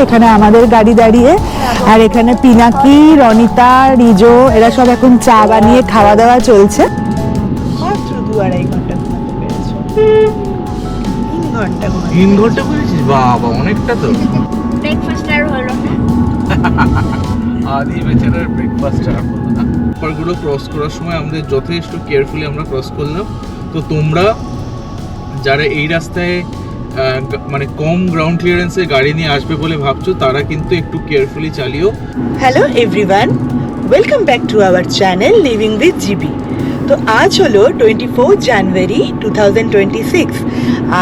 এখানে আমাদের গাড়ি দাঁড়িয়ে, আর এখানে পিনাকি, রনিতা, রিজো এরা সব এখন চা বানিয়ে খাওয়া দাওয়া চলছে। মাত্র 2-2.5 ঘন্টা ঘুমাতে পেরেছো? 3 ঘন্টা পেরেছিস? বাবা, অনেকটা তো। ব্রেকফাস্ট আর হলো না। আদি বেচারার ব্রেকফাস্ট আর হলো না। পারগুলো ক্রস করার সময় আমাদের যথেষ্ট কেয়ারফুলি আমরা ক্রস করলাম। তো তোমরা যারা এই রাস্তায় মানে কম গ্রাউন্ড ক্লিয়ারেন্সে গাড়ি নিয়ে আসবে বলে ভাবছো, তারা কিন্তু একটু কেয়ারফুলি চালিও। Hello everyone, welcome back to our channel living with G B. তো আজ হলো 24 জানুয়ারি 2026,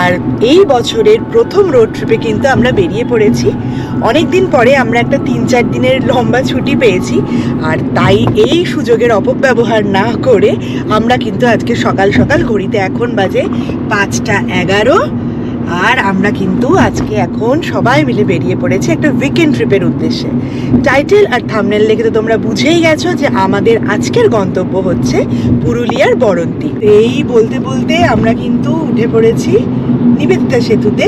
আর এই বছরের প্রথম রোড ট্রিপে কিন্তু আমরা বেরিয়ে পড়েছি। অনেক দিন পরে আমরা একটা 3-4 দিনের লম্বা ছুটি পেয়েছি, আর তাই এই সুযোগের অপব্যবহার না করে আমরা কিন্তু আজকে সকাল সকাল, ঘড়িতে এখন বাজে 5:11, আর আমরা কিন্তু আজকে এখন সবাই মিলে বেরিয়ে পড়েছি একটা উইকেন্ড ট্রিপের উদ্দেশ্যে। টাইটেল আর থাম্বনেল দেখে তো তোমরা বুঝেই গেছো যে আমাদের আজকের গন্তব্য হচ্ছে পুরুলিয়ার বরন্তী। এই বলতে বলতে আমরা কিন্তু উঠে পড়েছি নিবেদিতা সেতুতে,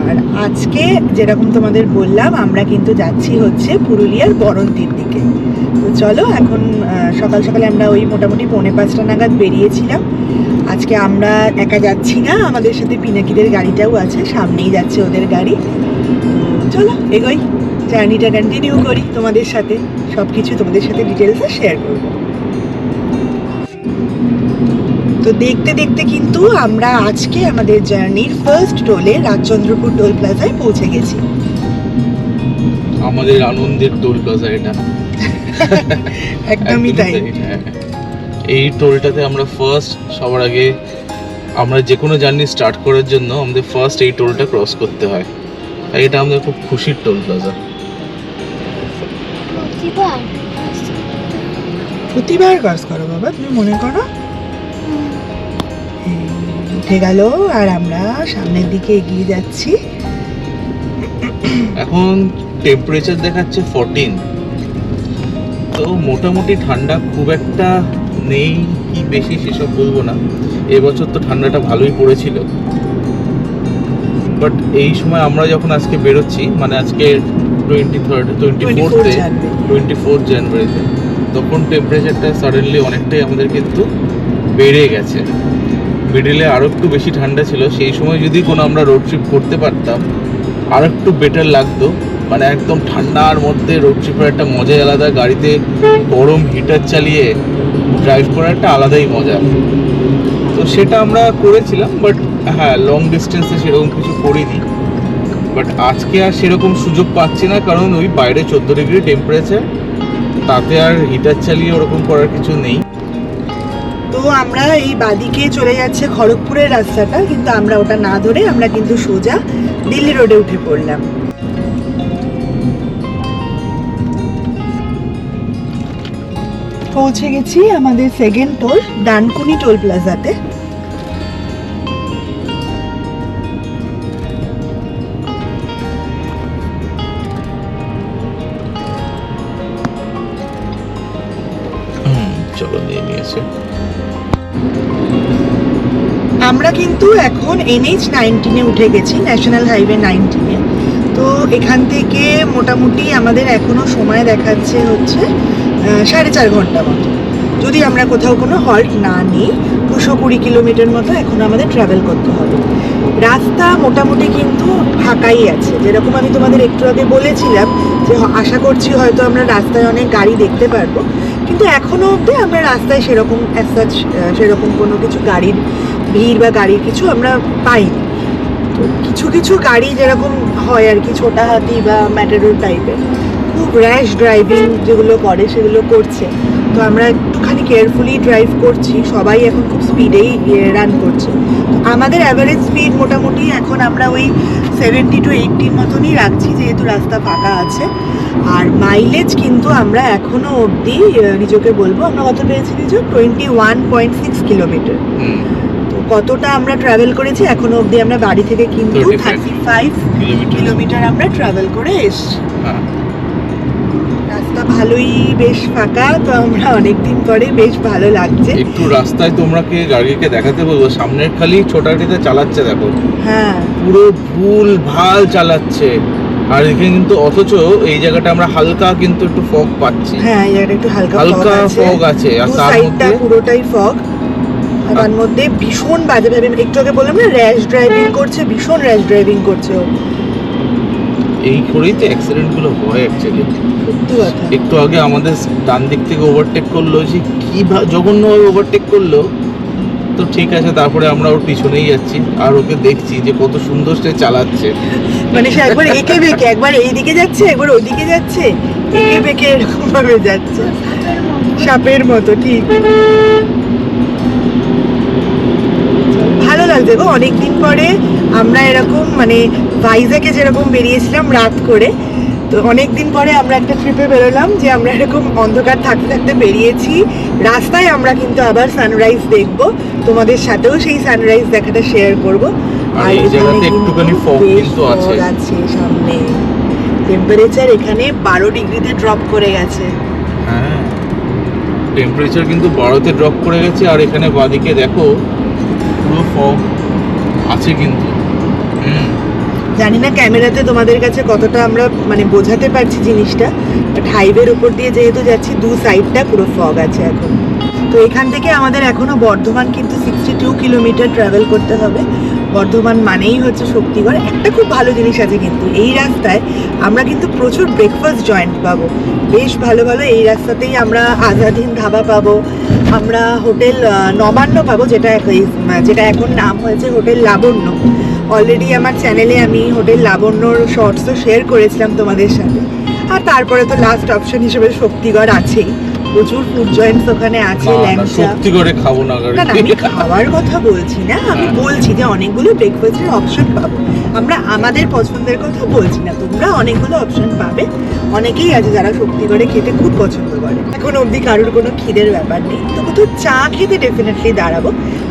আর আজকে যেরকম তোমাদের বললাম আমরা কিন্তু যাচ্ছি হচ্ছে পুরুলিয়ার বরন্তীর দিকে। তো চলো, এখন সকাল সকালে আমরা ওই মোটামুটি 4:45 নাগাদ বেরিয়েছিলাম। আজকে আমরা একা যাচ্ছি না, আমাদের সাথে পিনাকিদের গাড়িটাও আছে, সামনেই যাচ্ছে ওদের গাড়ি। চলো এগোই, জার্নিটা কন্টিনিউ করি, তোমাদের সাথে সব কিছু তোমাদের সাথে ডিটেলসে শেয়ার করব। তো দেখতে দেখতে কিন্তু আমরা আজকে আমাদের জার্নির ফার্স্ট টোলে রাজচন্দ্রপুর টোল প্লাজায় পৌঁছে গেছি। আমাদের আনন্দের টোল প্লাজা এটা। একদমই তাই। এই টোলটাতে আমরা ফার্স্ট, সবার আগে আমরা যে কোনো জার্নি স্টার্ট করার জন্য আমাদের ফার্স্ট এই টোলটা ক্রস করতে হয়, তাই এটা আমাদের খুব খুশির টোল প্লাজা। প্রতিবার ক্রস করো বাবা, তুমি মনে করো। উঠে গেল, আর আমরা সামনের দিকে এগিয়ে যাচ্ছি। এখন টেম্পারেচার দেখাচ্ছে 14, তো মোটামুটি ঠান্ডা খুব একটা নেই কি বেশি সেসব বলবো না। এবছর তো ঠান্ডাটা ভালোই পড়েছিল, বাট এই সময় আমরা যখন আজকে বেরোচ্ছি, মানে আজকে 24 জানুয়ারিতে, তখন টেম্পারেচারটা সাডেনলি অনেকটাই আমাদের কিন্তু বেড়ে গেছে। মিডিলে আরও একটু বেশি ঠান্ডা ছিল, সেই সময় যদি কোনো আমরা রোড ট্রিপ করতে পারতাম আরও একটু বেটার লাগতো। মানে একদম ঠান্ডার মধ্যে রোড ট্রিপের একটা মজাই আলাদা, গাড়িতে গরম হিটার চালিয়ে ড্রাইভ করার একটা আলাদাই মজা। তো সেটা আমরা করেছিলাম, বাট হ্যাঁ, লং ডিস্টেন্সে সেরকম কিছু করিনি। বাট আজকে আর সেরকম সুযোগ পাচ্ছি না, কারণ ওই বাইরে 14 ডিগ্রি টেম্পারেচার, তাতে আর হিটার চালিয়ে ওরকম করার কিছু নেই। তো আমরা এই বাদিকে চলে যাচ্ছে খড়গপুরের রাস্তাটা, কিন্তু আমরা ওটা না ধরে আমরা কিন্তু সোজা দিল্লি রোডে উঠে পড়লাম। পৌঁছে গেছি আমাদের সেকেন্ড টোল ডানকুনি টোল প্লাজাতে। চলো নিয়ে নিয়েছে। আমরা কিন্তু এখন NH-19 উঠে গেছি, ন্যাশনাল হাইওয়ে 19-এ। তো এখান থেকে মোটামুটি আমাদের এখনো সময় দেখাচ্ছে হচ্ছে 4.5 ঘন্টা মতো, যদি আমরা কোথাও কোনো হল্ট না নিই। 220 কিলোমিটার মতো এখন আমাদের ট্রাভেল করতে হবে। রাস্তা মোটামুটি কিন্তু ফাঁকাই আছে, যেরকম আমি তোমাদের একটু আগে বলেছিলাম যে আশা করছি হয়তো আমরা রাস্তায় অনেক গাড়ি দেখতে পারবো, কিন্তু এখনো অবধি আমরা রাস্তায় সেরকম কোনো কিছু গাড়ির ভিড় বা গাড়ির কিছু আমরা পাইনি। তো কিছু কিছু গাড়ি যেরকম হয় আর কি, ছোটা হাতি বা ম্যাটাডোর টাইপের, খুব র্যাশ ড্রাইভিং যেগুলো করে সেগুলো করছে। তো আমরা একটুখানি কেয়ারফুলি ড্রাইভ করছি, সবাই এখন খুব স্পিডেই রান করছে। আমাদের অ্যাভারেজ স্পিড মোটামুটি এখন আমরা ওই 70 to 80 মতনই রাখছি, যেহেতু রাস্তা ফাঁকা আছে। আর মাইলেজ কিন্তু আমরা এখনো অবধি নিজকে বলবো, আমরা কত পেয়েছি নিজক 21.6 কিলোমিটার। তো কতটা আমরা ট্রাভেল করেছি এখনো অবধি, আমরা বাড়ি থেকে কিন্তু 35 কিলোমিটার আমরা ট্রাভেল করে এসছি। রাস্তা ভালোই বেশ ফাঁকা, তো আমরা অনেকদিন পরে বেশ ভালো লাগছে। একটু রাস্তায় তোমরাকে গাড়িকে দেখাতে বলবো, সামনের খালি ছোটা গাড়িতে চালাচ্ছে, দেখো। হ্যাঁ, পুরো ভুল ভাল চালাচ্ছে, আর এখানে কিন্তু অথচ এই জায়গাটা আমরা হালকা কিন্তু একটু ফগ পাচ্ছি। হ্যাঁ এই জায়গাটা একটু হালকা হালকা ফগ আছে আর তার সাইডটা মধ্যে পুরোটাই ফগ। আর তার মধ্যে ভীষণ বাজে ভাবে একটু আগে বললাম না র্যাশ ড্রাইভিং করছে, ভীষণ র্যাশ ড্রাইভিং করছে ও। এই করেই তো অ্যাক্সিডেন্ট গুলো হয় অ্যাকচুয়ালি। সত্যি কথা। একটু আগে আমাদের ডান দিক থেকে ওভারটেক করলো, যে কি জঘন্যভাবে ওভারটেক করলো। তো ঠিক আছে, তারপরে আমরা ওর পিছনেই যাচ্ছি আর ওকে দেখছি যে কত সুন্দর সে চালাচ্ছে। মানে সে একবার এঁকে বেঁকে, একবার এইদিকে যাচ্ছে একবার ওইদিকে যাচ্ছে, এঁকে বেঁকে এরকম ভাবে যাচ্ছে সাপের মতো। ঠিক ভালো লাগছে গো, অনেকদিন পরে আমরা এরকম মানে ভাইজ্যাগে যেরকম বেরিয়েছিলাম রাত করে, তো অনেকদিন পরে আমরা একটা ট্রিপে বেরোলাম যে আমরা এরকম অন্ধকার থাকতে থাকতে বেরিয়েছি। রাস্তায় আমরা কিন্তু আবার সানরাইজ দেখবো, তোমাদের সাথেও সেই সানরাইজ দেখাটা শেয়ার করব। আর এই জায়গাতে একটুখানি ফগ কিন্তু আছে সামনে। টেম্পারেচার এখানে 12 ডিগ্রিতে ড্রপ করে গেছে। হ্যাঁ, টেম্পারেচার কিন্তু 12তে ড্রপ করে গেছে। আর এখানে বাদিকে দেখো পুরো ফগ আছে কিন্তু। জানি না ক্যামেরাতে তোমাদের কাছে কতটা আমরা মানে বোঝাতে পারছি জিনিসটা, বাট হাইওয়ের উপর দিয়ে যেহেতু যাচ্ছি দু সাইডটা পুরো ফগ আছে এখন। তো এখান থেকে আমাদের এখনো বর্ধমান কিন্তু 62 কিলোমিটার ট্রাভেল করতে হবে। বর্ধমান মানেই হচ্ছে শক্তিগড়। একটা খুব ভালো জিনিস আছে কিন্তু এই রাস্তায়, আমরা কিন্তু প্রচুর ব্রেকফাস্ট জয়েন্ট পাবো, বেশ ভালো ভালো। এই রাস্তাতেই আমরা আজাদিন ধাবা পাবো, আমরা হোটেল নবান্ন পাবো, যেটা এখন নাম হয়েছে হোটেল লাবণ্য। অলরেডি আমার চ্যানেলে আমি হোটেল লাবণ্যর শর্টসও শেয়ার করেছিলাম তোমাদের সাথে। আর তারপরে তো লাস্ট অপশন হিসেবে শক্তিগড় আছেই, প্রচুর ফুড জয়েন্টস ওখানে আছে। ল্যাংচা শক্তিগড়ে খাবো না, না আমি খাওয়ার কথা বলছি না, আমি বলছি যে অনেকগুলো ব্রেকফাস্টের অপশন পাবো। আমরা আমাদের পছন্দের কথা বলছি না, তোমরা অনেকগুলো অপশন পাবে। অনেকেই আছে যারা শক্তিগড়ে খেতে খুব পছন্দ করে। এখন অবধি কারোর কোনো খিদের ব্যাপার নেই, তো কোথাও চা খেতে ডেফিনেটলি দাঁড়াবো।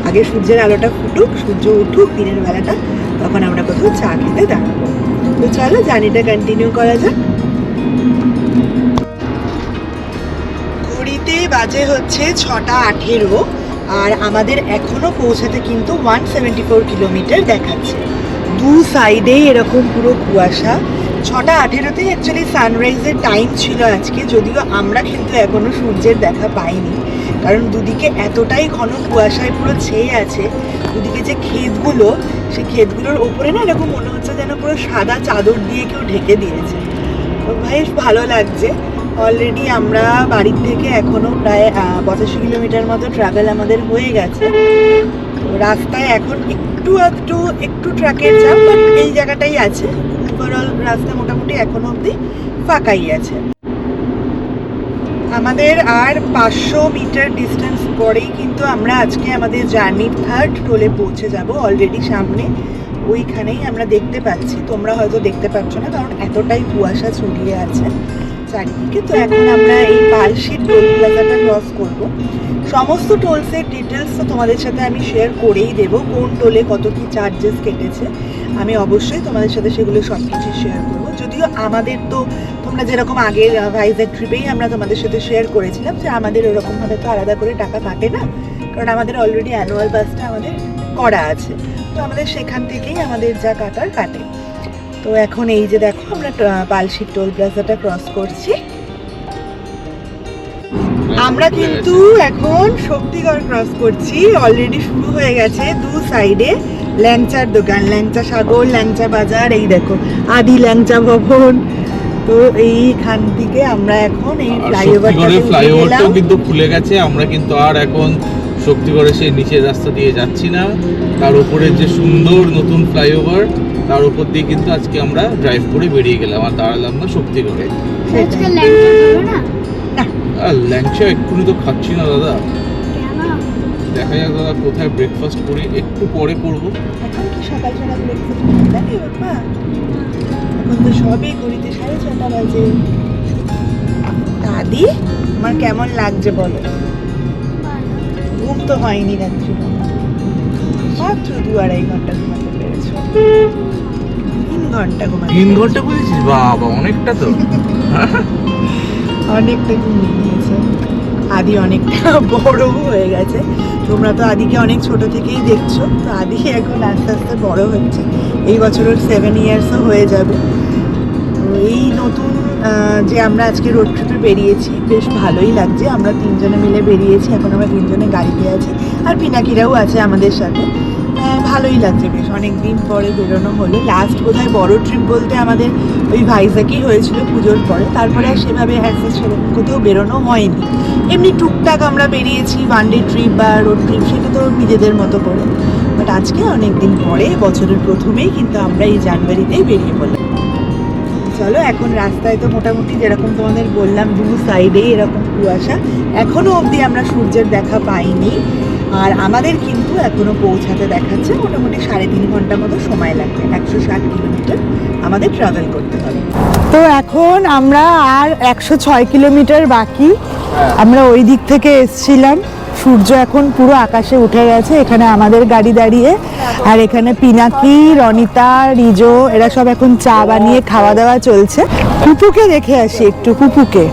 আগে সূর্যের আলোটা ফুটুক, সূর্য উঠুক দিনের বেলাটা, তখন আমরা কোথাও চা খেতে দাঁড়াবো। তো চলো জার্নিটা কন্টিনিউ করা যাক। ঘড়িতে বাজে হচ্ছে 6:18 আর আমাদের এখনো পৌঁছাতে কিন্তু 174 কিলোমিটার দেখাচ্ছে। দু সাইডে এরকম পুরো কুয়াশা। 6:18 অ্যাকচুয়ালি সানরাইজের টাইম ছিল আজকে, যদিও আমরা কিন্তু এখনো সূর্যের দেখা পাইনি, কারণ দুদিকে এতটাই ঘন কুয়াশায় পুরো ছেয়ে আছে। দুদিকে যে ক্ষেতগুলো, সেই ক্ষেতগুলোর ওপরে না এরকম মনে হচ্ছে যেন পুরো সাদা চাদর দিয়ে কেউ ঢেকে দিয়েছে। তো বেশ ভালো লাগছে। অলরেডি আমরা বাড়ির থেকে এখনো প্রায় 85 কিলোমিটার মতো ট্রাভেল আমাদের হয়ে গেছে। তো রাস্তায় এখন একটু ট্রাকের জ্যাম, বাট এই জায়গাটাই আছে। ওভারঅল রাস্তা মোটামুটি এখনো অবধি ফাঁকাই আছে। আমাদের আর 500 মিটার ডিস্টেন্স পরেই কিন্তু আমরা আজকে আমাদের জার্নির 3rd টোলে পৌঁছে যাব। অলরেডি সামনে ওইখানেই আমরা দেখতে পাচ্ছি, তোমরা হয়তো দেখতে পাচ্ছ না কারণ এতটাই কুয়াশা ছড়িয়ে আছে চারিদিকে। তো এখন আমরা এই পালশি টোল প্লাজাটা ক্রস করব। সমস্ত টোলসের ডিটেলস তো তোমাদের সাথে আমি শেয়ার করেই দেব, কোন টোলে কত কি চার্জেস কেটেছে আমি অবশ্যই তোমাদের সাথে সেগুলো সব কিছু শেয়ার করবো। যদিও আমাদের তো তোমরা যেরকম আগের ভাইজ্যাগ ট্রিপেই আমরা তোমাদের সাথে শেয়ার করেছিলাম যে আমাদের ওরকমভাবে তো আলাদা করে টাকা কাটে না, কারণ আমাদের অলরেডি অ্যানুয়াল পাসটা আমাদের করা আছে। তো আমাদের সেখান থেকেই আমাদের যা কাটার কাটে। তো এখন এই যে দেখো আমরা পালশি টোল প্লাজাটা ক্রস করছি। আমরা কিন্তু এখন শক্তিগড় ক্রস করছি। অলরেডি শুরু হয়ে গেছে দু সাইডে ল্যাংচার দোকান, ল্যাংচা সাগর, ল্যাংচা বাজার, এই দেখো আদি ল্যাংচা ভবন। তো এইখান থেকে আমরা এখন এই ফ্লাইওভারটাও কিন্তু খুলে গেছে। আমরা কিন্তু আর এখন শক্তিগড়ে সেই নিচের রাস্তা দিয়ে যাচ্ছি না, তার উপরে যে সুন্দর নতুন ফ্লাইওভার তার উপর দিয়ে কিন্তু আজকে আমরা ড্রাইভ করে বেরিয়ে গেলাম আর দাঁড়ালাম না শক্তিগড়ে। আজকে ল্যাংচা খাবো না? আর ল্যাংচা এক্ষুনি তো খাচ্ছি না দাদা, দেখা যাক দাদা কোথায় ব্রেকফাস্ট করি, একটু পরে করবো। এখন কি সকাল সকাল ব্রেকফাস্ট লাগে বাবা? এখন তো সবই ঘড়িতে 6:30 বাজে। দাদি আমার কেমন লাগছে বলো? ঘুম তো হয়নি রাত্রি, মাত্র 2-2.5 ঘন্টা ঘুমাতে পেরেছো। 3 ঘন্টা ঘুমাতে 3 ঘন্টা বলেছিস? বাবা অনেকটা তো। অনেকটা ঘুমিয়ে নিয়েছে। আদি অনেকটা বড় হয়ে গেছে। তোমরা তো আদিকে অনেক ছোট থেকেই দেখছো, তো আদি এখন আস্তে আস্তে বড় হচ্ছে। এই বছর ওর 7 ইয়ার্সও হয়ে যাবে। এই নতুন যে আমরা আজকে রোড ট্রিপে বেরিয়েছি, বেশ ভালোই লাগছে। আমরা তিনজনে মিলে বেরিয়েছি, এখন আমরা তিনজনে গাড়িতে আছি, আর পিনাকিরাও আছে আমাদের সাথে। ভালোই লাগছে, বেশ অনেক দিন পরে বেরোনো হলো। লাস্ট বোধহয় বড় ট্রিপ বলতে আমাদের ওই ভাইজাকই হয়েছিল পুজোর পরে, তারপরে আর সেভাবে সেরকম কোথাও বেরোনো হয়নি। এমনি টুকটাক আমরা বেরিয়েছি, ওয়ান ডে ট্রিপ বা রোড ট্রিপ, সেটা তো নিজেদের মতো করে। বাট আজকে অনেক দিন পরে, বছরের প্রথমেই কিন্তু আমরা এই জানুয়ারিতেই বেরিয়ে পড়লাম। চলো, এখন রাস্তায় তো মোটামুটি যেরকম তোমাদের বললাম, দু সাইডেই এরকম কুয়াশা, এখনো অবধি আমরা সূর্যের দেখা পাইনি। আর আমাদের কিন্তু এখনো পৌঁছাতে দেখাচ্ছে মোটামুটি 3.5 ঘন্টা মতো সময় লাগবে। 160 কিলোমিটার আমাদের ট্রাভেল করতে হবে। তো এখন আমরা আর 106 কিলোমিটার বাকি। আমরা ওই দিক থেকে এসছিলাম। সূর্য এখন পুরো আকাশে উঠে গেছে। এখানে আমাদের গাড়ি দাঁড়িয়ে, আর এখানে পিনাকি, রনিতা, রিজো এরা সব এখন চা বানিয়ে খাওয়া দাওয়া চলছে। কুপুকে দেখে আসি একটু, কুপুকে।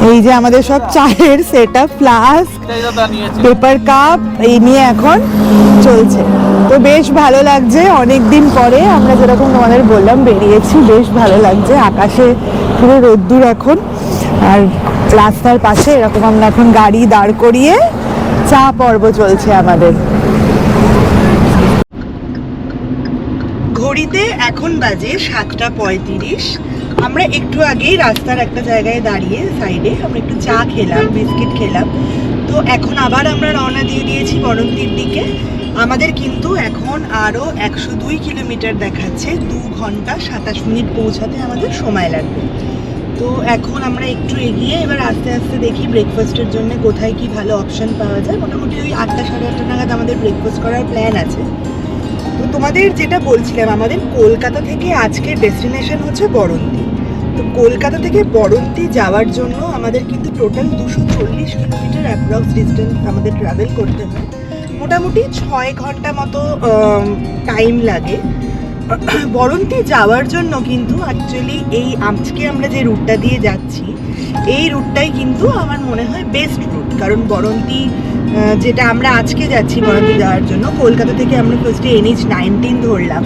এই যে আমাদের সব চায়ের সেটআপ, ফ্লাস্ক, পেপার কাপ এই নিয়ে এখন চলছে। তো বেশ ভালো লাগছে, অনেক দিন পরে আমরা যেরকম তোমাদের বললাম বেরিয়েছি, বেশ ভালো লাগছে। আকাশে পুরো রোদ্দুর এখন, আর রাস্তার পাশে এরকম আমরা এখন গাড়ি দাঁড় করিয়ে চা পর্ব চলছে আমাদের। ঘড়িতে এখন বাজে 7:35। আমরা একটু আগেই রাস্তার একটা জায়গায় দাঁড়িয়ে সাইডে আমরা একটু চা খেলাম, বিস্কিট খেলাম। তো এখন আবার আমরা রওনা দিয়ে দিয়েছি বরন্তির দিকে। আমাদের কিন্তু এখন আরও 102 কিলোমিটার দেখাচ্ছে, 2 ঘন্টা 27 মিনিট পৌঁছাতে আমাদের সময় লাগবে। তো এখন আমরা একটু এগিয়ে এবার আস্তে আস্তে দেখি ব্রেকফাস্টের জন্য কোথায় কি ভালো অপশন পাওয়া যায়। মোটামুটি ওই 8টা সাড়ে 8টা নাগাদ আমাদের ব্রেকফাস্ট করার প্ল্যান আছে। তো তোমাদের যেটা বলছিলাম, আমাদের কলকাতা থেকে আজকের ডেস্টিনেশন হচ্ছে বরন্তি। তো কলকাতা থেকে বরন্তি যাওয়ার জন্য আমাদের কিন্তু টোটাল 240 কিলোমিটার অ্যাপ্রক্স ডিস্টেন্স আমাদের ট্রাভেল করতে হয়। মোটামুটি 6 ঘন্টা মতো টাইম লাগে। বরন্তি যাওয়ার জন্য কিন্তু অ্যাকচুয়ালি এই আজকে আমরা যে রুটটা দিয়ে যাচ্ছি, এই রুটটাই কিন্তু আমার মনে হয় বেস্ট রুট। কারণ বরন্তি যেটা আমরা আজকে যাচ্ছি বরন্তি যাওয়ার জন্য, কলকাতা থেকে আমরা ফার্স্টে NH-19 ধরলাম,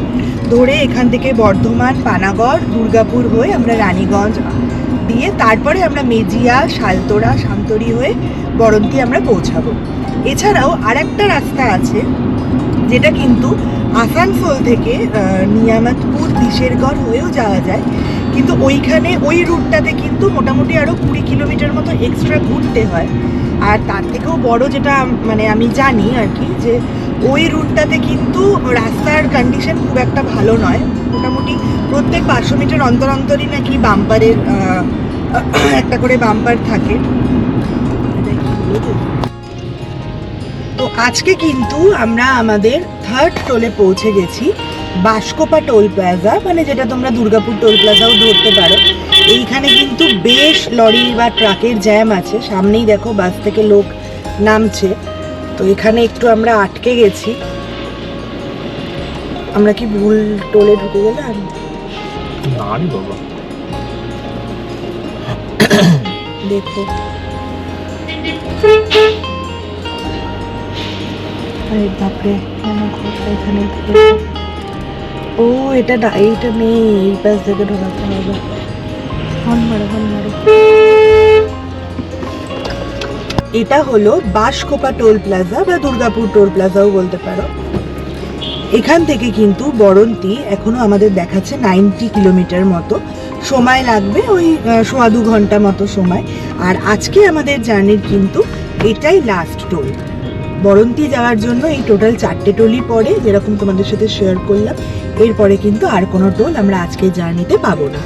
ধরে এখান থেকে বর্ধমান, পানাগড়, দুর্গাপুর হয়ে আমরা রানীগঞ্জ দিয়ে তারপরে আমরা মেজিয়া, শালতোড়া, শান্তরি হয়ে বরন্তি আমরা পৌঁছাবো। এছাড়াও আরেকটা রাস্তা আছে যেটা কিন্তু আসানসোল থেকে নিয়ামতপুর, দিশেরগড় হয়েও যাওয়া যায়, কিন্তু ওইখানে ওই রুটটাতে কিন্তু মোটামুটি আরও 20 কিলোমিটার মতো এক্সট্রা ঘুরতে হয়। আর তার থেকেও বড় যেটা মানে আমি জানি আর কি, যে ওই রুটটাতে কিন্তু রাস্তার কন্ডিশন খুব একটা ভালো নয়। মোটামুটি প্রত্যেক 500 মিটার অন্তর অন্তরই নাকি বাম্পারের একটা করে বাম্পার থাকে। তো আজকে কিন্তু আমরা আমাদের 3rd টোলে পৌঁছে গেছি, বাসকোপা টোল প্লাজা, মানে যেটা তোমরা দুর্গাপুর টোল প্লাজাও ধরতে পারো। এইখানে কিন্তু বেশ লরি বা ট্রাকের জ্যাম আছে, সামনেই দেখো বাস থেকে লোক নামছে। তো এখানে একটু আমরা আটকে গেছি। আমরা কি ভুল টোলে ঢুকে গেলাম? না রে বাবা, দেখো আরে বাপরে, কেন ঘরটা এখানে? ও এটা এইটা নেই, এই পাশ থেকে ঢোকাতে হবে। হর্ন মারো, হর্ন মারো। এটা হলো বাসকোপা টোল প্লাজা বা দুর্গাপুর টোল প্লাজাও বলতে পারো। এখান থেকে কিন্তু বরন্তি এখনো আমাদের দেখাচ্ছে 90 কিলোমিটার মতো সময় লাগবে, ওই 1.25 ঘন্টা মতো সময়। আর আজকে আমাদের জার্নির কিন্তু এটাই লাস্ট টোল। বরন্তি যাওয়ার জন্য এই টোটাল 4টে টোলই পড়ে, যেরকম তোমাদের সাথে শেয়ার করলাম। এরপরে কিন্তু আর কোনো টোল আমরা আজকে জার্নিতে পাবো না।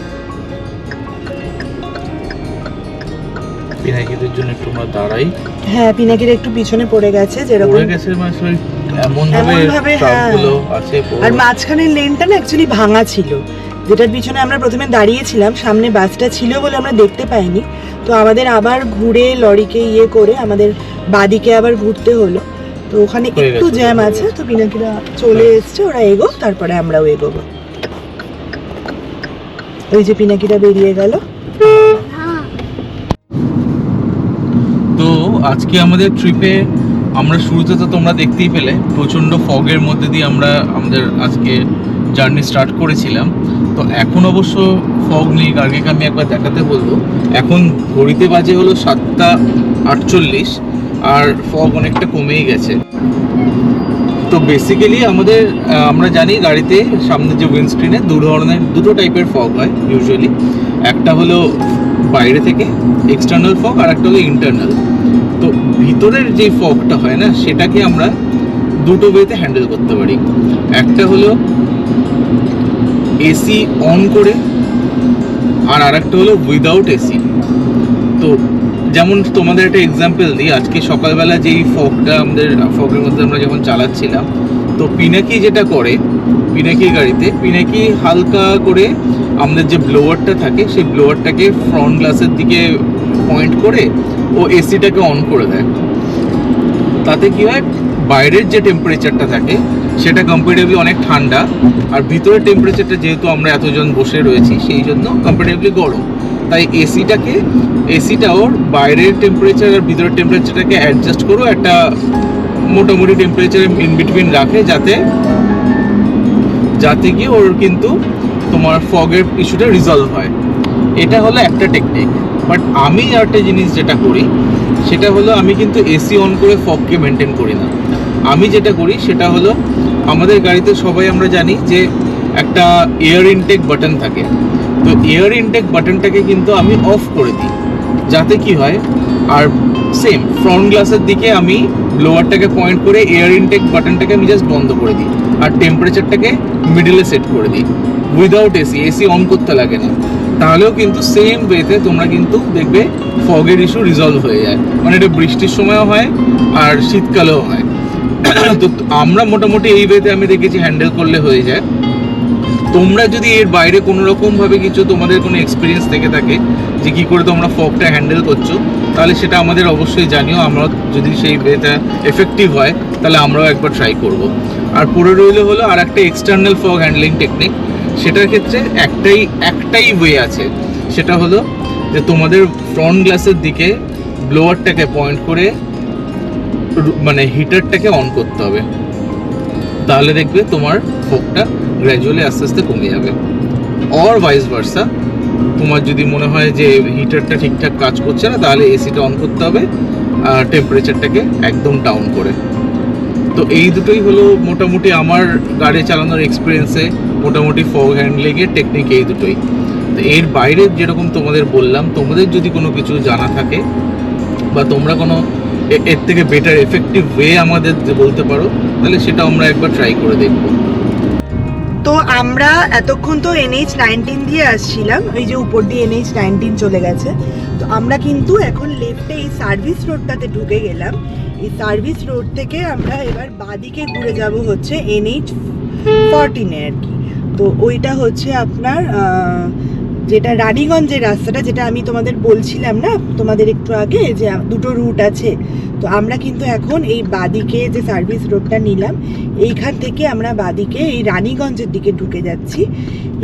পিনাকিদের জন্য একটু আমরা দাঁড়াই। হ্যাঁ, পিনাকির একটু পিছনে পড়ে গেছে, যেরকম পড়ে গেছে মানে এমন ভাবে ট্রাকগুলো আছে। আর মাঝখানের লেনটা না অ্যাকচুয়ালি ভাঙা ছিল, যেটার পিছনে আমরা প্রথমে দাঁড়িয়েছিলাম, সামনে বাসটা ছিল বলে আমরা দেখতে পাইনি। তো আমাদের আবার ঘুরে লরিকে করে আমাদের বাদিকে আবার ঘুরতে হলো। তো ওখানে একটু জ্যাম আছে। তো পিনাকিরা চলে এসছে, ওরা এগো, তারপরে আমরাও এগোবো। ওই যে পিনাকিরা বেরিয়ে গেল। তো আজকে আমাদের ট্রিপে আমরা শুরুতে তো তোমরা দেখতেই পেলে প্রচণ্ড ফগের মধ্যে দিয়ে আমরা আমাদের আজকে জার্নি স্টার্ট করেছিলাম। তো এখন অবশ্য ফগ নেই, গার্গিকে আমি একবার দেখাতে বলবো। এখন ঘড়িতে বাজে হলো 7:48 আর ফগ অনেকটা কমেই গেছে। তো বেসিক্যালি আমরা জানি গাড়িতে সামনে যে উইন্ডস্ক্রিনে দুটো টাইপের ফগ হয় ইউজুয়ালি। একটা হলো বাইরে থেকে এক্সটার্নাল ফগ, আর একটা হলো ইন্টারনাল। তো ভিতরের যে ফগটা হয় না, সেটাকে আমরা দুটো ওয়েতে হ্যান্ডেল করতে পারি। একটা হলো এসি অন করে, আর আরেকটা হলো উইদাউট এসি। তো যেমন তোমাদের একটা এক্সাম্পল দিই, আজকে সকালবেলা যেই ফগের মধ্যে আমরা যখন চালাচ্ছিলাম, তো পিনাকি যেটা করে, পিনাকি গাড়িতে পিনাকি হালকা করে আমাদের যে ব্লোয়ারটা থাকে সেই ব্লোয়ারটাকে ফ্রন্ট গ্লাসের দিকে পয়েন্ট করে ও এসিটাকে অন করে দেয়। তাতে কি হয়, বাইরের যে টেম্পারেচারটা থাকে সেটা কম্পারেটিভলি অনেক ঠান্ডা, আর ভিতরের টেম্পারেচারটা যেহেতু আমরা এতজন বসে রয়েছি সেই জন্য কম্পারেটিভলি গরম। তাই এসিটা ওর বাইরের টেম্পারেচার আর ভিতরের টেম্পারেচারটাকে অ্যাডজাস্ট করো একটা মোটামুটি টেম্পারেচার ইন বিটুইন রাখে, যাতে গিয়ে ওর কিন্তু তোমার ফগের ইস্যুটা রিজলভ হয়। এটা হলো একটা টেকনিক। বাট আমি একটা জিনিস যেটা করি সেটা হলো, আমি কিন্তু এসি অন করে ফগকে মেনটেন করি না। আমি যেটা করি সেটা হলো, আমাদের গাড়িতে সবাই আমরা জানি যে একটা এয়ার ইনটেক বাটন থাকে। তো এয়ার ইনটেক বাটনটাকে কিন্তু আমি অফ করে দিই, যাতে কি হয়, আর সেম ফ্রন্ট গ্লাসের দিকে আমি ব্লোয়ারটাকে পয়েন্ট করে এয়ার ইনটেক বাটনটাকে আমি জাস্ট বন্ধ করে দিই, আর টেম্পারেচারটাকে মিডলে সেট করে দিই উইদাউট এসি অন করতে লাগে না। তাহলেও কিন্তু সেম ওয়েতে তোমরা কিন্তু দেখবে ফগের ইস্যু রিজলভ হয়ে যায়। মানে এটা বৃষ্টির সময়ও হয় আর শীতকালেও হয়। তো আমরা মোটামুটি এই ওয়েতে আমি দেখেছি হ্যান্ডেল করলে হয়ে যায়। তোমরা যদি এর বাইরে কোনো রকমভাবে কিছু তোমাদের কোনো এক্সপিরিয়েন্স থেকে থাকে যে কী করে তোমরা ফগটা হ্যান্ডেল করছো, তাহলে সেটা আমাদের অবশ্যই জানিও। আমরা যদি সেই ওয়েটা এফেক্টিভ হয় তাহলে আমরাও একবার ট্রাই করব। আর পরে রইল হলো আর একটা এক্সটার্নাল ফগ হ্যান্ডলিং টেকনিক। সেটার ক্ষেত্রে একটাই ওয়ে আছে, সেটা হলো যে তোমাদের ফ্রন্ট গ্লাসের দিকে ব্লোয়ারটাকে পয়েন্ট করে মানে হিটারটাকে অন করতে হবে। তাহলে দেখবে তোমার ফগটা গ্র্যাজুয়ালি আস্তে আস্তে কমে যাবে। অর ভাইস ভার্সা, তোমার যদি মনে হয় যে হিটারটা ঠিকঠাক কাজ করছে না, তাহলে এসিটা অন করতে হবে আর টেম্পারেচারটাকে একদম ডাউন করে। তো এই দুটোই হলো মোটামুটি আমার গাড়ি চালানোর এক্সপিরিয়েন্সে মোটামুটি ফগ হ্যান্ডলিংয়ের টেকনিক এই দুটোই। তো এর বাইরে যেরকম তোমাদের বললাম, তোমাদের যদি কোনো কিছু জানা থাকে বা তোমরা কোনো এর থেকে বেটার এফেক্টিভ ওয়ে আমাদের বলতে পারো, তাহলে সেটা আমরা একবার ট্রাই করে দেখব। তো আমরা এতক্ষণ তো NH-19 দিয়ে আসছিলাম, ওই যে উপর দিয়ে NH-19 চলে গেছে। তো আমরা কিন্তু এখন লেফটে এই সার্ভিস রোডটাতে ঢুকে গেলাম। এই সার্ভিস রোড থেকে আমরা এবার বাদিকে ঘুরে যাব হচ্ছে NH-14 আর কি। তো ওইটা হচ্ছে আপনার যেটা রানীগঞ্জের রাস্তাটা, যেটা আমি তোমাদের বলছিলাম না তোমাদের একটু আগে, যে দুটো রুট আছে। তো আমরা কিন্তু এখন এই বাদিকে যে সার্ভিস রোডটা নিলাম, এইখান থেকে আমরা বাদিকে এই রানীগঞ্জের দিকে ঢুকে যাচ্ছি।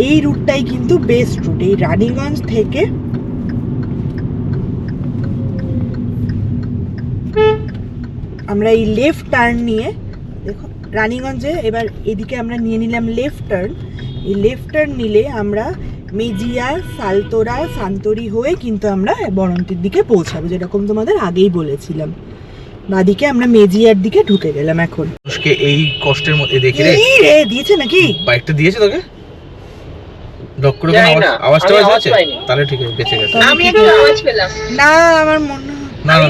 এই রুটটাই কিন্তু বেস্ট রুট। এই রানীগঞ্জ থেকে আমরা এই লেফট টার্ন নিয়ে, দেখো রানীগঞ্জে এবার এদিকে আমরা নিয়ে নিলাম লেফট টার্ন। এই লেফট টার্ন নিলে আমরা মেজিয়া, সালতোরা, সান্তরি হয়ে কিন্তু আমরা বরন্তির দিকে পৌঁছাবো, যেরকম তোমাদের আগেই বলেছিলাম। বাদিকে আমরা মেজিয়ার দিকে ঢুকে গেলাম এখন। এই কষ্টের মধ্যে দেখে রে দিয়েছে নাকি বাইকটা দিয়েছে তোকে ডক করে আওয়াজটা আছে, তাহলে ঠিক আছে, বেঁচে গেছে। আমি একটু আওয়াজ পেলাম না, আমার মনে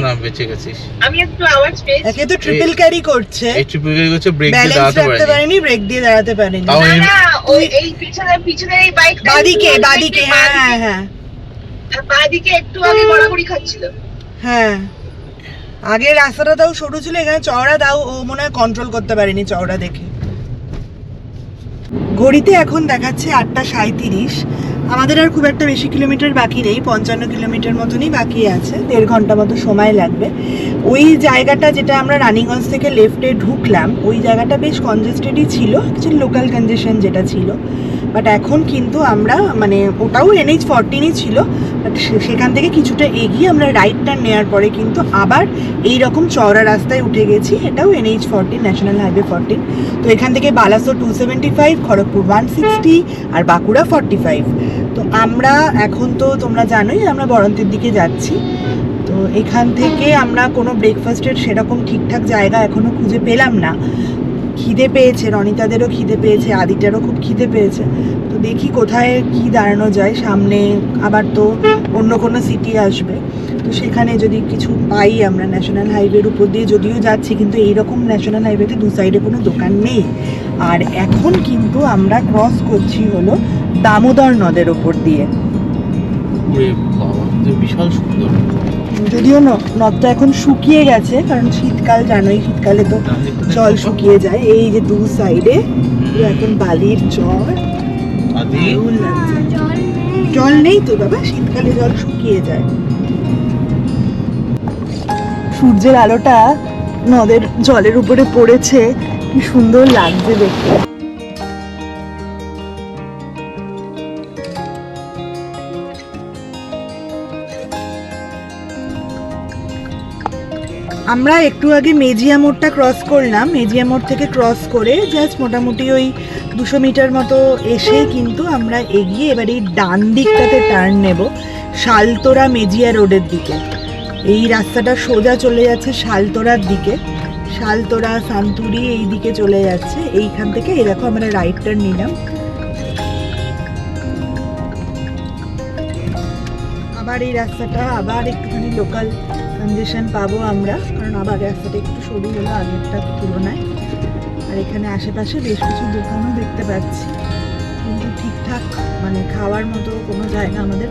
না বেঁচে গেছিস। আমি একটু আওয়াজ পেয়েছি। একে তো ট্রিপল ক্যারি করছে, এই ট্রিপল ক্যারি করছে, ব্রেক দিয়ে ব্যালেন্স দাঁড়াতে রাখতে পারেনি, ব্রেক দিয়ে দাঁড়াতে পারেনি। না ওই এই পিছনে এই বাইকটা বাদিকে হ্যাঁ হ্যাঁ বাদিকে একটু আগে গড়াগড়ি খাচ্ছিল। হ্যাঁ, আগে রাস্তাটা তাও সরু ছিল, এখানে চওড়া, তাও ও মনে হয় কন্ট্রোল করতে পারেনি চওড়া দেখে। ঘড়িতে এখন দেখাচ্ছে 8:37। আমাদের আর খুব একটা বেশি কিলোমিটার বাকি নেই, 55 কিলোমিটার মতনই বাকি আছে, 1.5 ঘন্টা মতো সময় লাগবে। ওই জায়গাটা যেটা আমরা রানীগঞ্জ থেকে লেফটে ঢুকলাম, ওই জায়গাটা বেশ কনজেস্টেডই ছিল, কিছু লোকাল কনজেশন যেটা ছিল। বাট এখন কিন্তু আমরা মানে ওটাও NH14ই ছিল, বাট সেখান থেকে কিছুটা এগিয়ে আমরা রাইট টার্ন নেওয়ার পরে কিন্তু আবার এই রকম চওড়া রাস্তায় উঠে গেছি। এটাও NH14, ন্যাশনাল হাইওয়ে 14। তো এখান থেকে বালাসোর 275, খড়গপুর 160 আর বাঁকুড়া 45। তো আমরা এখন তো তোমরা জানোই আমরা বরন্তের দিকে যাচ্ছি। তো এখান থেকে আমরা কোনো ব্রেকফাস্টের সেরকম ঠিকঠাক জায়গা এখনো খুঁজে পেলাম না। খিদে পেয়েছে, রনিতাদেরও খিদে পেয়েছে, আদিটারও খুব খিদে পেয়েছে। তো দেখি কোথায় কি দাঁড়ানো যায়, সামনে আবার তো অন্য কোনো সিটি আসবে, তো সেখানে যদি কিছু পাই আমরা। ন্যাশনাল হাইওয়ের উপর দিয়ে যদিও যাচ্ছি, কিন্তু এইরকম ন্যাশনাল হাইওয়েতে দু সাইডে কোনো দোকান নেই। আর এখন কিন্তু আমরা ক্রস করছি হলো দামোদর নদের ওপর দিয়ে। ওরে বাবা, বিশাল সুন্দর। যদিও নদটা এখন শুকিয়ে গেছে, কারণ শীতকাল জানোই, শীতকালে তো জল শুকিয়ে যায়। এই যে দু সাইডে এখন বালির চর, আদি দারুণ লাগছে। জল নেই। জল নেই তো বাবা, শীতকালে জল শুকিয়ে যায়। সূর্যের আলোটা নদের জলের উপরে পড়েছে, কি সুন্দর লাগছে দেখতে। আমরা একটু আগে মেজিয়া মোড়টা ক্রস করলাম। মেজিয়া মোড় থেকে ক্রস করে জাস্ট মোটামুটি ওই 200 মিটার মতো এসে কিন্তু আমরা এগিয়ে এবার এই ডান দিকটাতে টার্ন নেব, শালতোরা মেজিয়া রোডের দিকে। এই রাস্তাটা সোজা চলে যাচ্ছে শালতোরার দিকে, শালতোরা সান্তুরি এই দিকে চলে যাচ্ছে। এইখান থেকে এই দেখো আমরা রাইট টার্ন নিলাম। আবার এই রাস্তাটা আবার একটুখানি লোকাল কনজেশন পাবো আমরা, কারণ আবার রাস্তাটা একটু সরু হলো আগেরটার তুলনায়। আর এখানে আশেপাশে বেশ কিছু দোকানও দেখতে পাচ্ছি, কিন্তু ঠিকঠাক মানে খাওয়ার মতো কোনো জায়গা আমাদের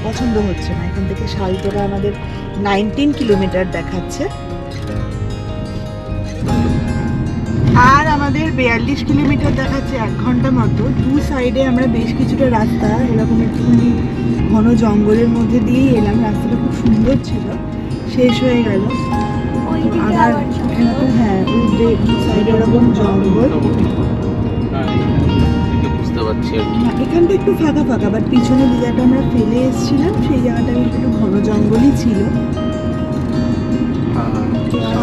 পছন্দ হচ্ছে না। এখান থেকে শালতোরা আমাদের 19 কিলোমিটার দেখাচ্ছে, আর আমাদের 42 কিলোমিটার দেখাচ্ছে 1 ঘন্টা মতো। দু সাইডে আমরা বেশ কিছুটা রাস্তা এরকম একটুখানি ঘন জঙ্গলের মধ্যে দিয়েই এলাম। রাস্তাটা খুব সুন্দর ছিল, শেষ হয়ে গেল। ওইদিকে আবার আবার জল। হ্যাঁ, ওই দু সাইডে এরকম জঙ্গল। বুঝতে পারছি আর কি। এখানটা একটু ফাঁকা ফাঁকা, বাট পিছনে যে জায়গাটা আমরা ফেলে এসেছিলাম সেই জায়গাটা একটু ঘন জঙ্গলই ছিল।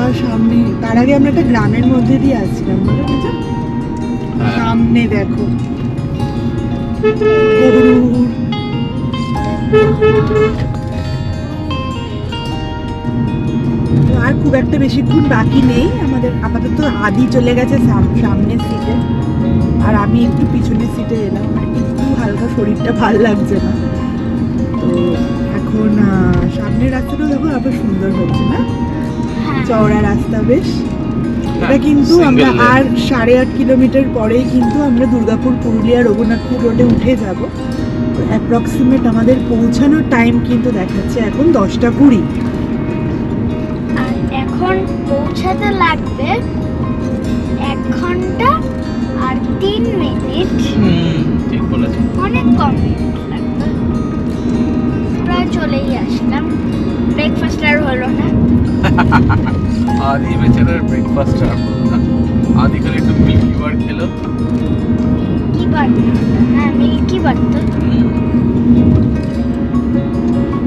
আর সামনে তার আগে আমরা একটা গ্রামের মধ্যে দিয়ে আসছিলাম, বলো বুঝা? সামনে দেখো গরুর। তো আর খুব একটা বেশিক্ষণ বাকি নেই আমাদের, আপাতত আদি চলে গেছে সামনের সিটে, আর আমি একটু পিছনের সিটে এলাম। আর একটু হালকা শরীরটা ভাল লাগছে না। তো এখন সামনের রাস্তাটা দেখো আবার সুন্দর হচ্ছে না, চওড়া রাস্তা বেশ। এটা কিন্তু আমরা আর 8.5 কিলোমিটার পরেই কিন্তু আমরা দুর্গাপুর, পুরুলিয়া, রঘুনাথপুর রোডে উঠে যাব। তো অ্যাপ্রক্সিমেট আমাদের পৌঁছানোর টাইম কিন্তু দেখাচ্ছে এখন 10টা 20। আর এখন পৌঁছাতে লাগবে 1 ঘন্টা আর 3 মিনিট। ঠিক বলেছো। অনেক কম মিনিট লাগবে, প্রায় চলেই আসলাম। ব্রেকফাস্ট আর হলো না। আদি বেচারার ব্রেকফাস্ট আর হলো না। আদি খালি একটু মিল্কি বার খেলো। কি বার? হ্যাঁ, মিল্কি বার তো।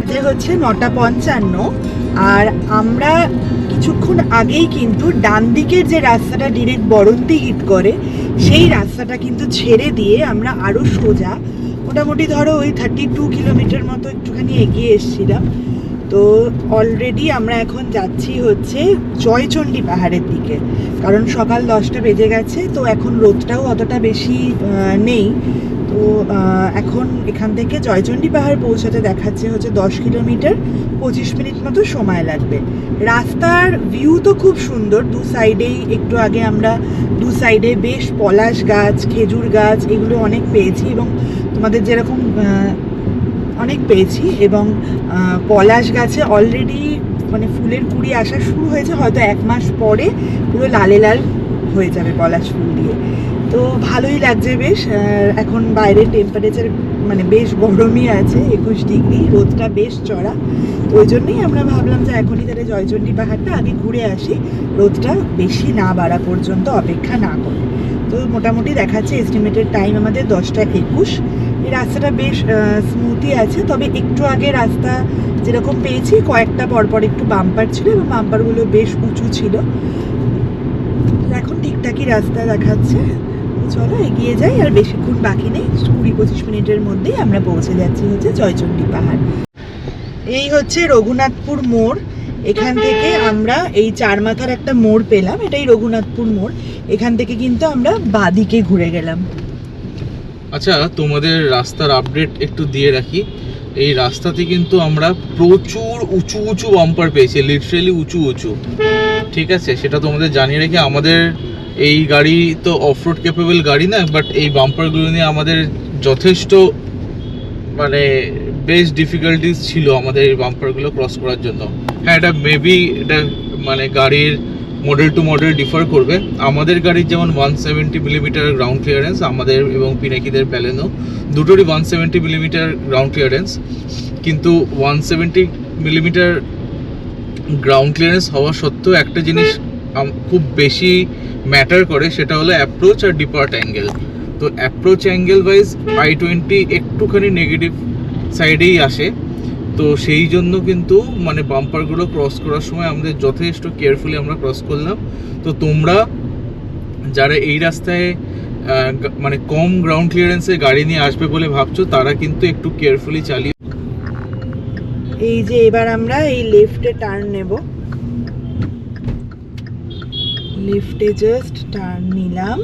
যে হচ্ছে 9:55, আর আমরা কিছুক্ষণ আগেই কিন্তু ডান দিকের যে রাস্তাটা ডিরেক্ট বরন্তি হিট করে সেই রাস্তাটা কিন্তু ছেড়ে দিয়ে আমরা আরো সোজা মোটামুটি ধরো ওই 32 কিলোমিটার মতো একটুখানি এগিয়ে এসেছিলাম। তো অলরেডি আমরা এখন যাচ্ছি হচ্ছে জয়চণ্ডী পাহাড়ের দিকে, কারণ সকাল 10টা বেজে গেছে। তো এখন রোদটাও অতটা বেশি নেই। তো এখন এখান থেকে জয়চণ্ডী পাহাড় পৌঁছাতে দেখাচ্ছে হচ্ছে 10 কিলোমিটার, 25 মিনিট মতো সময় লাগবে। রাস্তার ভিউ তো খুব সুন্দর, দু সাইডেই। একটু আগে আমরা দু সাইডে বেশ পলাশ গাছ, খেজুর গাছ এগুলো অনেক পেয়েছি, এবং তোমাদের যেরকম অনেক পেয়েছি। এবং পলাশ গাছে অলরেডি মানে ফুলের কুড়ি আসা শুরু হয়েছে, হয়তো 1 মাস পরে পুরো লালে লাল হয়ে যাবে পলাশ ফুল দিয়ে। তো ভালোই লাগছে বেশ। এখন বাইরের টেম্পারেচার মানে বেশ গরমই আছে, 21 ডিগ্রি, রোদটা বেশ চড়া। তো ওই জন্যই আমরা ভাবলাম যে এখনই তাহলে জয়চণ্ডী পাহাড়টা আগে ঘুরে আসি, রোদটা বেশি না বাড়া পর্যন্ত অপেক্ষা না করে। তো মোটামুটি দেখাচ্ছে এস্টিমেটেড টাইম আমাদের 10:21। এই রাস্তাটা বেশ স্মুথই আছে, তবে একটু আগে রাস্তা যেরকম পেয়েছি কয়েকটা পরপর একটু বাম্পার ছিল এবং বাম্পারগুলো বেশ উঁচু ছিল। এখন ঠিকঠাকই রাস্তা দেখাচ্ছে। চলো এগিয়ে যাই, আর বেশিক্ষণ বাকি নেই, 20-25 মিনিটের মধ্যেই আমরা পৌঁছে যাচ্ছি হচ্ছে জয়চণ্ডী পাহাড়। এই হচ্ছে রঘুনাথপুর মোড়। এখান থেকে আমরা এই চার মাথার একটা মোড় পেলাম, এটাই রঘুনাথপুর মোড়। এখান থেকে কিন্তু আমরা বাদিকে ঘুরে গেলাম। আচ্ছা, তোমাদের রাস্তার আপডেট একটু দিয়ে রাখি। এই রাস্তাতে কিন্তু আমরা প্রচুর উঁচু উঁচু বাম্পার পেয়েছি, লিটারেলি উঁচু উঁচু। ঠিক আছে, সেটা তোমাদের জানিয়ে রেখে, আমাদের এই গাড়ি তো অফরোড ক্যাপেবল গাড়ি না, বাট এই বাম্পারগুলো নিয়ে আমাদের যথেষ্ট মানে বেশ ডিফিকাল্টিস ছিল আমাদের এই বাম্পারগুলো ক্রস করার জন্য। হ্যাঁ, এটা মেবি এটা মানে গাড়ির মডেল টু মডেল ডিফার করবে। আমাদের গাড়ির যেমন 170 মিলিমিটার গ্রাউন্ড ক্লিয়ারেন্স, আমাদের এবং পিনাকিদের প্যালেনো দুটোরই 170 মিলিমিটার গ্রাউন্ড ক্লিয়ারেন্স, কিন্তু 170 মিলিমিটার গ্রাউন্ড ক্লিয়ারেন্স হওয়া সত্ত্বেও একটা জিনিস খুব বেশি ম্যাটার করে, সেটা হলো অ্যাপ্রোচ আর ডিপার্ট অ্যাঙ্গেল। তো অ্যাপ্রোচ অ্যাঙ্গেল ওয়াইজ I-20 একটুখানি নেগেটিভ সাইডেই আসে। তো সেই জন্য কিন্তু মানে বাম্পারগুলো ক্রস করার সময় আমাদের যথেষ্ট কেয়ারফুলি আমরা ক্রস করলাম। তো তোমরা যারা এই রাস্তায় মানে কম গ্রাউন্ড ক্লিয়ারেন্সে গাড়ি নিয়ে আসবে বলে ভাবছো, তারা কিন্তু একটু কেয়ারফুলি চালিয়ে। এই যে এবার আমরা এই লেফটে টার্ন নেব, লেফটে জাস্ট টার্ন নিলাম।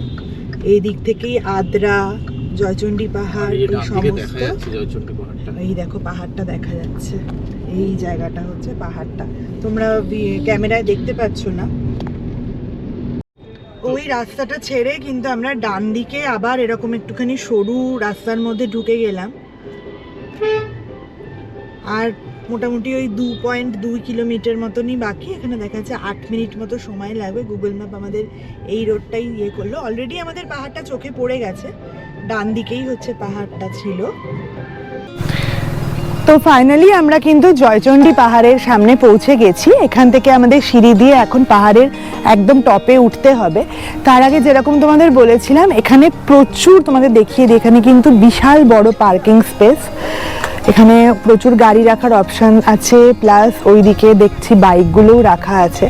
এই দিক থেকেই আদ্রা, জয়চণ্ডী পাহাড়, এই সমস্ত এই দেখো পাহাড়টা দেখা যাচ্ছে। এই জায়গাটা হচ্ছে পাহাড়টা, তোমরা ক্যামেরায় দেখতে পাচ্ছ না। ওই রাস্তাটা ছেড়ে কিন্তু আমরা ডান দিকে আবার এরকম একটুখানি সরু রাস্তার মধ্যে ঢুকে গেলাম। আর মোটামুটি ওই 2.2 কিলোমিটার মতনই বাকি। এখানে দেখা যাচ্ছে 8 মিনিট মতো সময় লাগবে। গুগল ম্যাপ আমাদের এই রোডটাই ইয়ে করলো। অলরেডি আমাদের পাহাড়টা চোখে পড়ে গেছে, ডান দিকেই হচ্ছে পাহাড়টা ছিল। তো ফাইনালি আমরা কিন্তু জয়চণ্ডী পাহাড়ের সামনে পৌঁছে গেছি। এখান থেকে আমাদের সিঁড়ি দিয়ে এখন পাহাড়ের একদম টপে উঠতে হবে। তার আগে যেরকম তোমাদের বলেছিলাম, এখানে প্রচুর, তোমাদের দেখিয়ে দিই, এখানে কিন্তু বিশাল বড় পার্কিং স্পেস। এখানে প্রচুর গাড়ি রাখার অপশান আছে, প্লাস ওইদিকে দেখছি বাইকগুলোও রাখা আছে।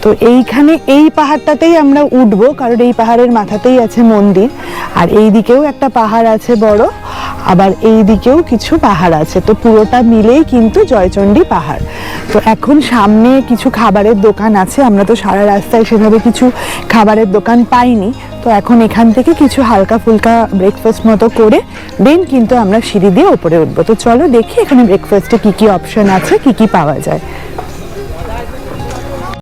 তো এইখানে এই পাহাড়টাতেই আমরা উঠবো, কারণ এই পাহাড়ের মাথাতেই আছে মন্দির। আর এই দিকেও একটা পাহাড় আছে বড়, আবার এই দিকেও কিছু পাহাড় আছে। তো পুরোটা মিলেই কিন্তু জয়চণ্ডী পাহাড়। তো এখন সামনে কিছু খাবারের দোকান আছে। আমরা তো সারা রাস্তায় সেভাবে কিছু খাবারের দোকান পাইনি। তো এখন এখান থেকে কিছু হালকা ফুলকা ব্রেকফাস্ট মতো করে দেন কিন্তু আমরা সিঁড়ি দিয়ে ওপরে উঠবো। তো চলো দেখি এখানে ব্রেকফাস্টে কি কি অপশন আছে, কি কি পাওয়া যায়।